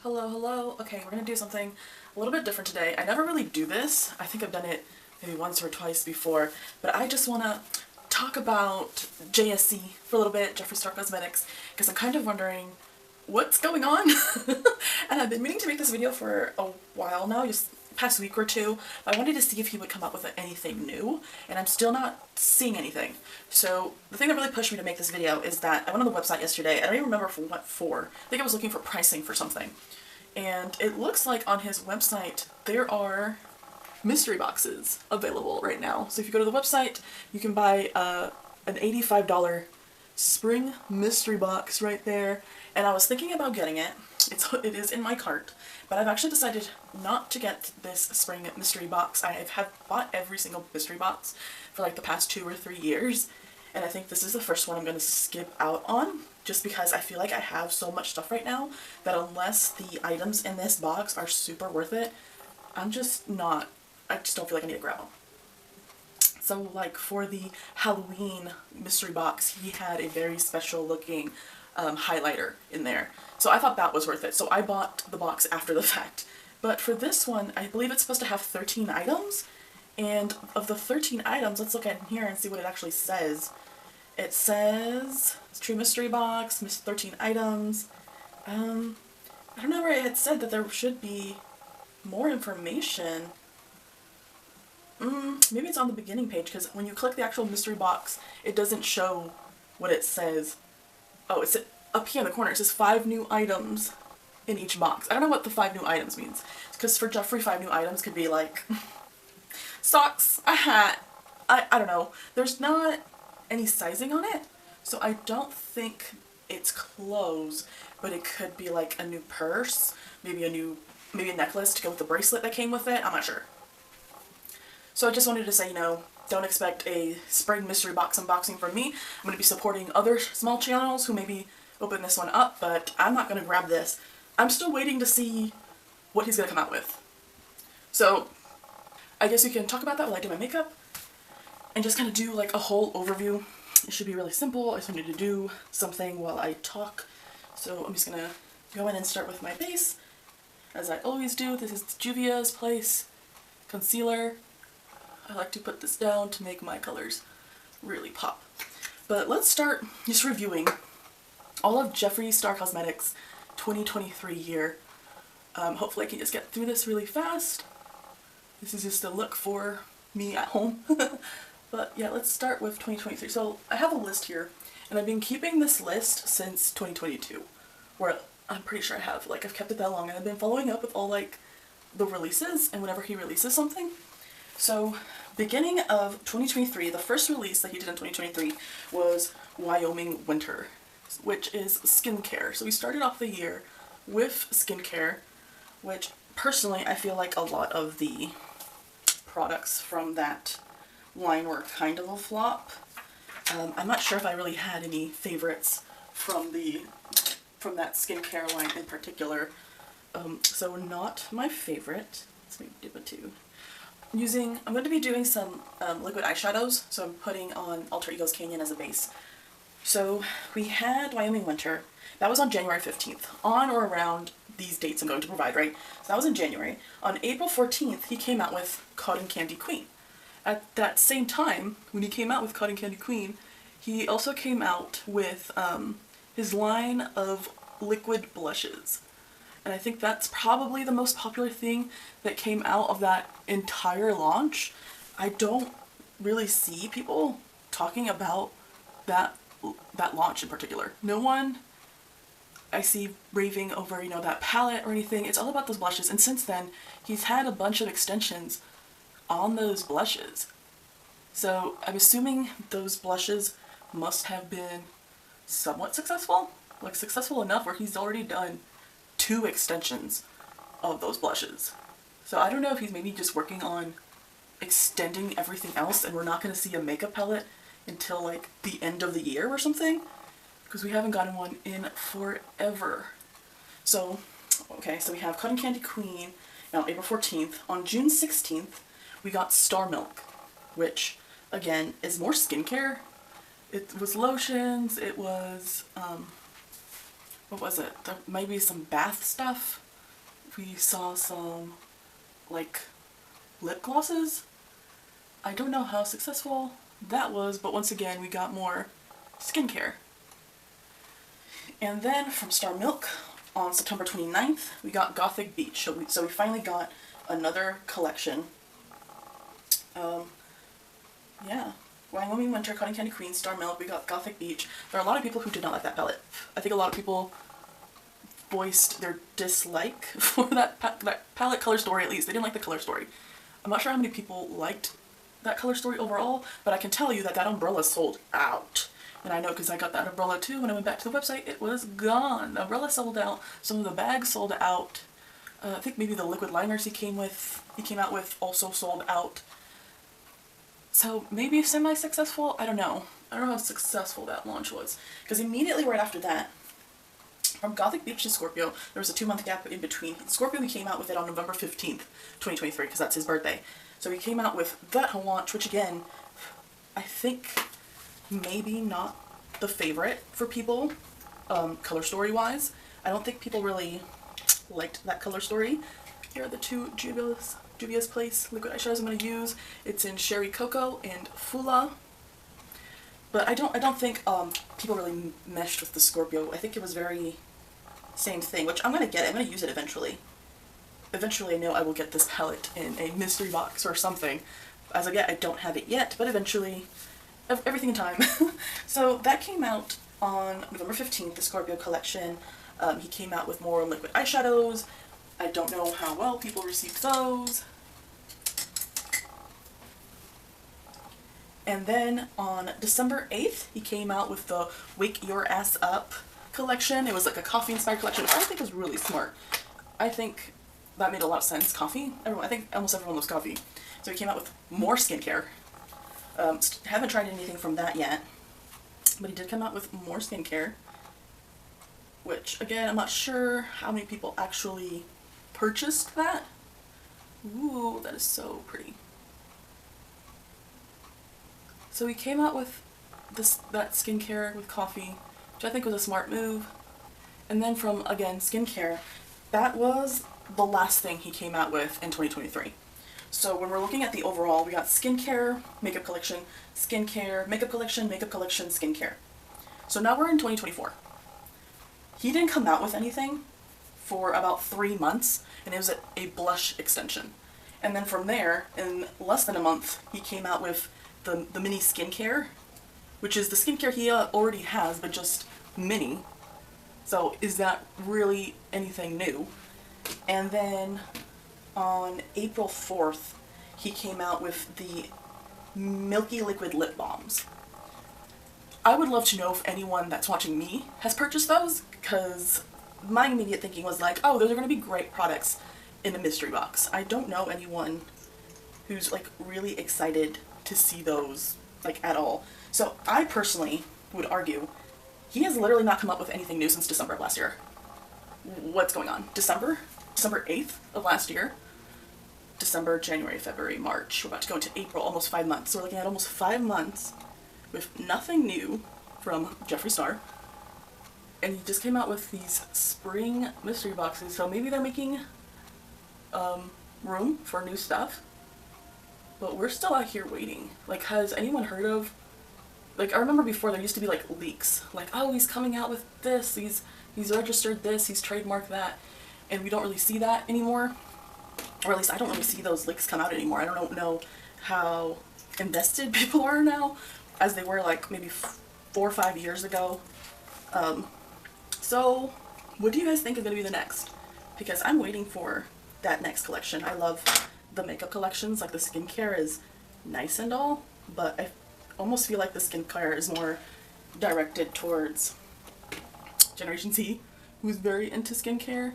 Hello, hello. Okay, we're gonna do something a little bit different today. I never really do this. I think I've done it maybe once or twice before, but I just wanna talk about JSC for a little bit, Jeffree Star Cosmetics, because I'm kind of wondering what's going on. And I've been meaning to make this video for a while now, just past week or two. I wanted to see if he would come up with anything new, and I'm still not seeing anything. So the thing that really pushed me to make this video is that I went on the website yesterday. I don't even remember for what for. I think I was looking for pricing for something. And it looks like on his website there are mystery boxes available right now. So if you go to the website, you can buy an $85 spring mystery box right there. And I was thinking about getting it. It is in my cart, but I've actually decided not to get this spring mystery box. I have bought every single mystery box for like the past 2 or 3 years, and I think this is the first one I'm going to skip out on, just because I feel like I have so much stuff right now that unless the items in this box are super worth it, I just don't feel like I need to grab them. So like for the Halloween mystery box, he had a very special looking highlighter in there. So I thought that was worth it. So I bought the box after the fact. But for this one, I believe it's supposed to have 13 items. And of the 13 items, let's look at here and see what it actually says. It says, it's true mystery box, 13 items. I don't know where it had said that there should be more information. Maybe it's on the beginning page, because when you click the actual mystery box, it doesn't show what it says. Oh, it's up here in the corner. It says 5 new items in each box. I don't know what the 5 new items means. Because for Jeffree, 5 new items could be like socks, a hat, I don't know. There's not any sizing on it, so I don't think it's clothes, but it could be like a new purse, maybe a necklace to go with the bracelet that came with it. I'm not sure. So I just wanted to say, you know, don't expect a spring mystery box unboxing from me. I'm going to be supporting other small channels who maybe open this one up, but I'm not going to grab this. I'm still waiting to see what he's going to come out with. So I guess we can talk about that while I do my makeup and just kind of do like a whole overview. It should be really simple. I just wanted to do something while I talk. So I'm just going to go in and start with my base, as I always do. This is Juvia's Place concealer. I like to put this down to make my colors really pop. But let's start just reviewing all of Jeffree Star Cosmetics 2023 year. Hopefully I can just get through this really fast. This is just a look for me at home. But yeah, let's start with 2023. So I have a list here, and I've been keeping this list since 2022, where I'm pretty sure I've kept it that long, and I've been following up with all like the releases and whenever he releases something. So beginning of 2023, the first release that he did in 2023 was Wyoming Winter, which is skincare. So we started off the year with skincare, which personally I feel like a lot of the products from that line were kind of a flop. I'm not sure if I really had any favorites from that skincare line in particular. So not my favorite. Let's maybe dip a two. I'm going to be doing some liquid eyeshadows, so I'm putting on Alter Ego's Canyon as a base. So we had Wyoming Winter. That was on January 15th, on or around these dates I'm going to provide, right? So that was in January. On April 14th, he came out with Cotton Candy Queen. At that same time, when he came out with Cotton Candy Queen, he also came out with his line of liquid blushes. And I think that's probably the most popular thing that came out of that entire launch. I don't really see people talking about that launch in particular. No one I see raving over, you know, that palette or anything. It's all about those blushes. And since then, he's had a bunch of extensions on those blushes. So I'm assuming those blushes must have been somewhat successful. Like successful enough where he's already done 2 extensions of those blushes. So I don't know if he's maybe just working on extending everything else and we're not going to see a makeup palette until like the end of the year or something, because we haven't gotten one in forever. So, okay, so we have Cotton Candy Queen now April 14th. On June 16th, we got Star Milk, which again is more skincare. It was lotions, it was what was it? There might be some bath stuff. We saw some, like, lip glosses. I don't know how successful that was, but once again, we got more skincare. And then from Star Milk, on September 29th, we got Gothic Beach. So we finally got another collection. Yeah. Wyoming Winter, Cotton Candy Queen, Star Milk, we got Gothic Beach. There are a lot of people who did not like that palette. I think a lot of people voiced their dislike for that palette color story, at least. They didn't like the color story. I'm not sure how many people liked that color story overall, but I can tell you that that umbrella sold out. And I know because I got that umbrella too. When I went back to the website, it was gone. The umbrella sold out. Some of the bags sold out. I think maybe the liquid liners he came out with also sold out. So maybe semi-successful? I don't know. I don't know how successful that launch was. Because immediately right after that, from Gothic Beach to Scorpio, there was a 2-month gap in between. Scorpio, we came out with it on November 15th, 2023, because that's his birthday. So we came out with that whole launch, which again, I think maybe not the favorite for people, color story wise. I don't think people really liked that color story. Here are the two Juvia's Place liquid eyeshadows I'm going to use. It's in Sherry Cocoa and Fula. But I don't think people really meshed with the Scorpio. I think it was very same thing, which I'm going to get. I'm going to use it eventually. Eventually I know I will get this palette in a mystery box or something. As I get, I don't have it yet, but eventually, everything in time. So that came out on November 15th, the Scorpio collection. He came out with more liquid eyeshadows. I don't know how well people received those. And then on December 8th, he came out with the Wake Your Ass Up collection. It was like a coffee-inspired collection, which I think is really smart. I think that made a lot of sense. Coffee? I think almost everyone loves coffee. So he came out with more skincare. Haven't tried anything from that yet, but he did come out with more skincare, which, again, I'm not sure how many people actually purchased that. Ooh, that is so pretty. So he came out with that skincare with coffee, which I think was a smart move. And then from, again, skincare, that was the last thing he came out with in 2023. So when we're looking at the overall, we got skincare, makeup collection, skincare, makeup collection, skincare. So now we're in 2024. He didn't come out with anything for about 3 months, and it was a blush extension. And then from there, in less than a month, he came out with the mini skincare, which is the skincare he already has, but just mini. So is that really anything new? And then on April 4th, he came out with the Milky Liquid Lip Balms. I would love to know if anyone that's watching me has purchased those, because my immediate thinking was like, oh, those are going to be great products in a mystery box. I don't know anyone who's like really excited to see those like at all. So I personally would argue he has literally not come up with anything new since December of last year. What's going on? December 8th of last year. December, January, February, March. We're about to go into April, almost 5 months. So we're looking at almost 5 months with nothing new from Jeffree Star. And he just came out with these spring mystery boxes. So maybe they're making room for new stuff. But we're still out here waiting. Like, has anyone heard of... Like, I remember before there used to be, like, leaks. Like, oh, he's coming out with this. He's registered this. He's trademarked that. And we don't really see that anymore. Or at least I don't really see those leaks come out anymore. I don't know how invested people are now as they were, like, maybe 4 or 5 years ago. So, what do you guys think is going to be the next? Because I'm waiting for that next collection. I love the makeup collections. Like, the skincare is nice and all, but I almost feel like the skincare is more directed towards Generation Z, who's very into skincare.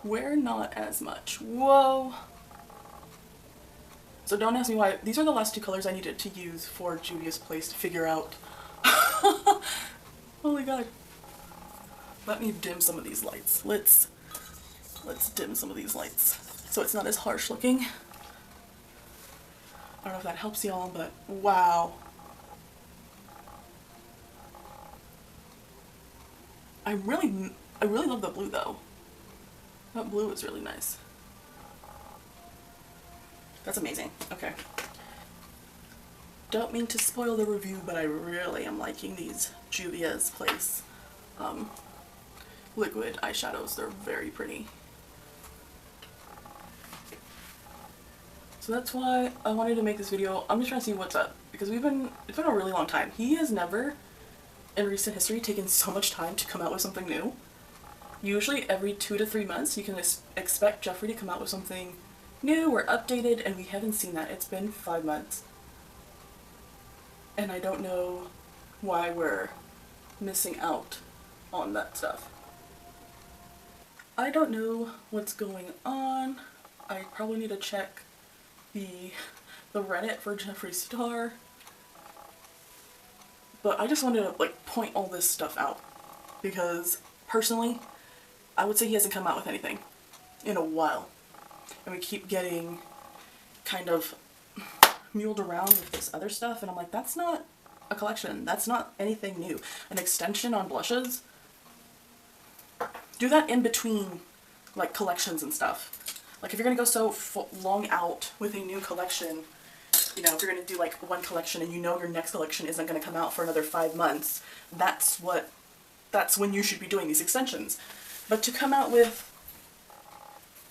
We're not as much. Whoa! So don't ask me why. These are the last 2 colors I needed to use for Juvia's Place to figure out. Holy God. Let me dim some of these lights. Let's dim some of these lights so it's not as harsh looking. I don't know if that helps y'all, but wow. I really love the blue though. That blue is really nice. That's amazing. Okay. Don't mean to spoil the review, but I really am liking these Juvia's Place liquid eyeshadows. They're very pretty. So that's why I wanted to make this video. I'm just trying to see what's up, because it's been a really long time. He has never, in recent history, taken so much time to come out with something new. Usually every 2 to 3 months you can expect Jeffree to come out with something new or updated, and we haven't seen that. It's been 5 months. And I don't know why we're missing out on that stuff. I don't know what's going on. I probably need to check the Reddit for Jeffree Star. But I just wanted to like point all this stuff out, because personally, I would say he hasn't come out with anything in a while. And we keep getting kind of muled around with this other stuff, and I'm like, that's not a collection. That's not anything new. An extension on blushes? Do that in between, like, collections and stuff. Like, if you're gonna go so long out with a new collection, you know, if you're gonna do, like, one collection and you know your next collection isn't gonna come out for another 5 months, that's when you should be doing these extensions. But to come out with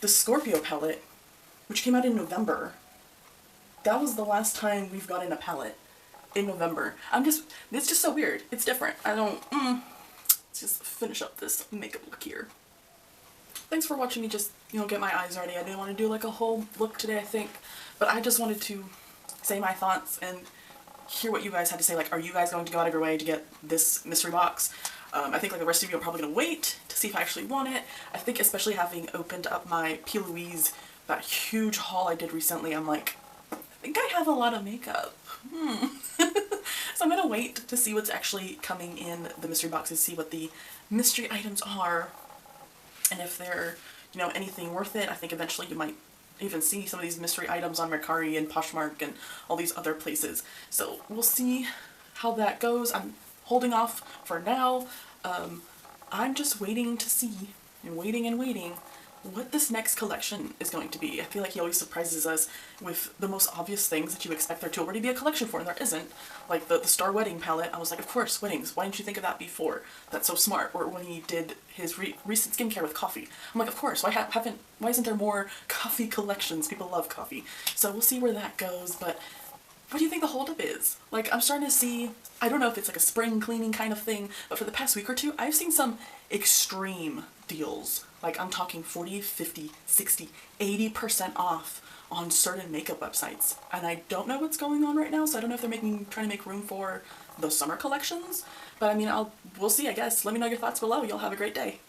the Scorpio palette, which came out in November, that was the last time we've gotten a palette in November. It's just so weird. It's different. Let's just finish up this makeup look here. Thanks for watching me just, you know, get my eyes ready. I didn't want to do like a whole look today, I think, but I just wanted to say my thoughts and hear what you guys had to say. Like, are you guys going to go out of your way to get this mystery box? I think like the rest of you are probably going to wait to see if I actually want it. I think especially having opened up my P. Louise, that huge haul I did recently, I'm like, I think I have a lot of makeup. So I'm gonna wait to see what's actually coming in the mystery boxes, see what the mystery items are, and if they're, you know, anything worth it. I think eventually you might even see some of these mystery items on Mercari and Poshmark and all these other places. So we'll see how that goes. I'm holding off for now. I'm just waiting to see, and waiting what this next collection is going to be. I feel like he always surprises us with the most obvious things that you expect there to already be a collection for, and there isn't. Like the Star Wedding palette, I was like, of course, weddings. Why didn't you think of that before? That's so smart. Or when he did his recent skincare with coffee, I'm like, of course. Why isn't there more coffee collections? People love coffee. So we'll see where that goes. But what do you think the holdup is? Like, I'm starting to see, I don't know if it's like a spring cleaning kind of thing, but for the past week or two, I've seen some extreme deals. Like, I'm talking 40, 50, 60, 80% off on certain makeup websites. And I don't know what's going on right now, so I don't know if they're trying to make room for the summer collections. But I mean, we'll see, I guess. Let me know your thoughts below. You'll have a great day.